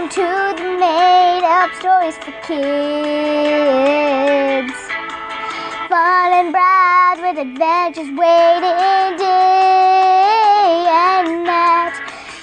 Welcome to the made-up stories for kids. Fun and bright with adventures waiting day and night.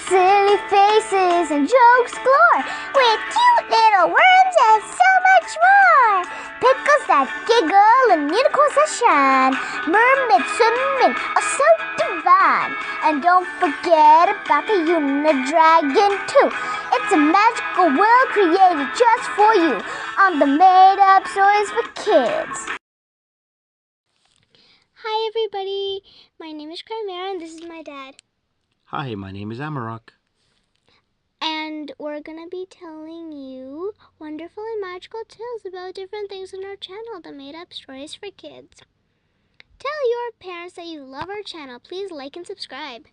Silly faces and jokes galore, with cute little worms and so much more. Pickles that giggle and unicorns that shine. Mermaids swimming, oh so divine. And don't forget about the Unidragon too. It's a magical world created just for you on the made-up stories for kids. Hi everybody, my name is Chimera and this is my dad. Hi, my name is Amarok. And we're going to be telling you wonderful and magical tales about different things on our channel, the Made Up Stories for Kids. Tell your parents that you love our channel. Please like and subscribe.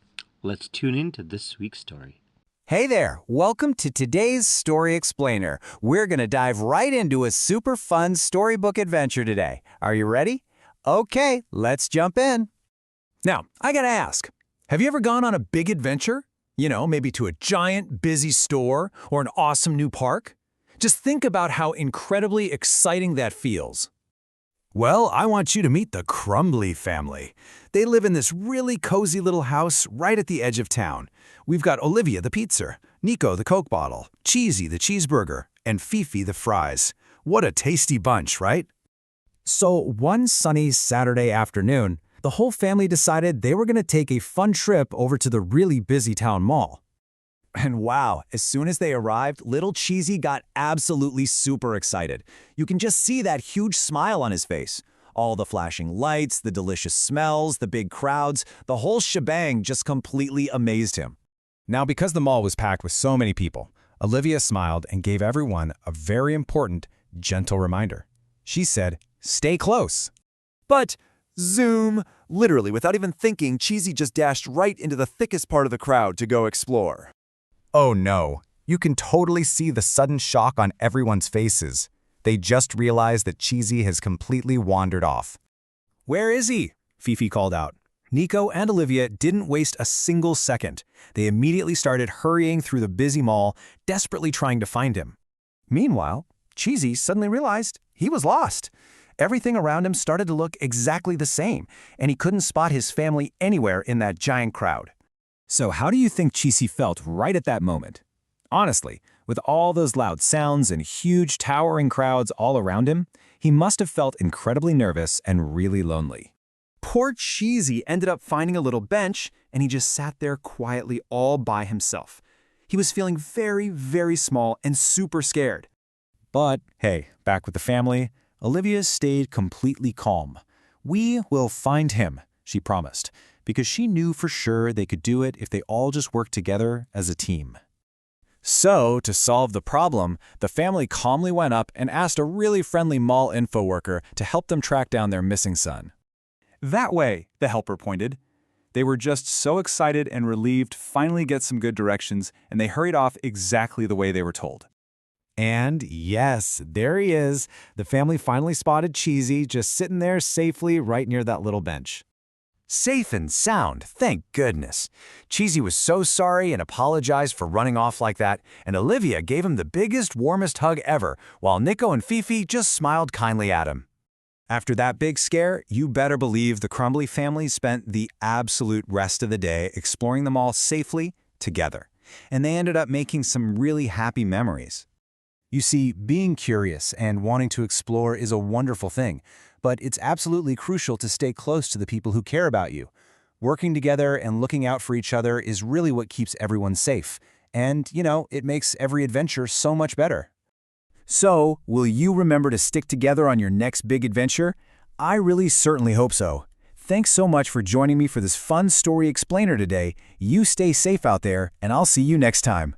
Let's tune in to this week's story. Hey there, welcome to today's Story Explainer. We're going to dive right into a super fun storybook adventure today. Are you ready? Okay, let's jump in. Now, I gotta ask, have you ever gone on a big adventure? You know, maybe to a giant, busy store or an awesome new park? Just think about how incredibly exciting that feels. Well, I want you to meet the Crumbly family. They live in this really cozy little house right at the edge of town. We've got Olivia the pizza, Nico the Coke bottle, Cheesy the cheeseburger, and Fifi the fries. What a tasty bunch, right? So one sunny Saturday afternoon, the whole family decided they were going to take a fun trip over to the really busy town mall. And wow, as soon as they arrived, little Cheesy got absolutely super excited. You can just see that huge smile on his face. All the flashing lights, the delicious smells, the big crowds, the whole shebang just completely amazed him. Now, because the mall was packed with so many people, Olivia smiled and gave everyone a very important, gentle reminder. She said, "Stay close." But zoom! Literally, without even thinking, Cheesy just dashed right into the thickest part of the crowd to go explore. Oh no, you can totally see the sudden shock on everyone's faces. They just realized that Cheesy has completely wandered off. "Where is he?" Fifi called out. Nico and Olivia didn't waste a single second. They immediately started hurrying through the busy mall, desperately trying to find him. Meanwhile, Cheesy suddenly realized he was lost. Everything around him started to look exactly the same, and he couldn't spot his family anywhere in that giant crowd. So how do you think Cheesy felt right at that moment? Honestly, with all those loud sounds and huge towering crowds all around him, he must have felt incredibly nervous and really lonely. Poor Cheesy ended up finding a little bench, and he just sat there quietly all by himself. He was feeling very, very small and super scared. But hey, back with the family, Olivia stayed completely calm. "We will find him," she promised, because she knew for sure they could do it if they all just worked together as a team. So, to solve the problem, the family calmly went up and asked a really friendly mall info worker to help them track down their missing son. "That way," the helper pointed. They were just so excited and relieved to finally get some good directions, and they hurried off exactly the way they were told. And yes, there he is. The family finally spotted Cheesy just sitting there safely right near that little bench. Safe and sound, thank goodness. Cheesy was so sorry and apologized for running off like that, and Olivia gave him the biggest, warmest hug ever, while Nico and Fifi just smiled kindly at him. After that big scare, you better believe the Crumbly family spent the absolute rest of the day exploring the mall safely together, and they ended up making some really happy memories. You see, being curious and wanting to explore is a wonderful thing, but it's absolutely crucial to stay close to the people who care about you. Working together and looking out for each other is really what keeps everyone safe, and, you know, it makes every adventure so much better. So, will you remember to stick together on your next big adventure? I really certainly hope so. Thanks so much for joining me for this fun story explainer today. You stay safe out there, and I'll see you next time.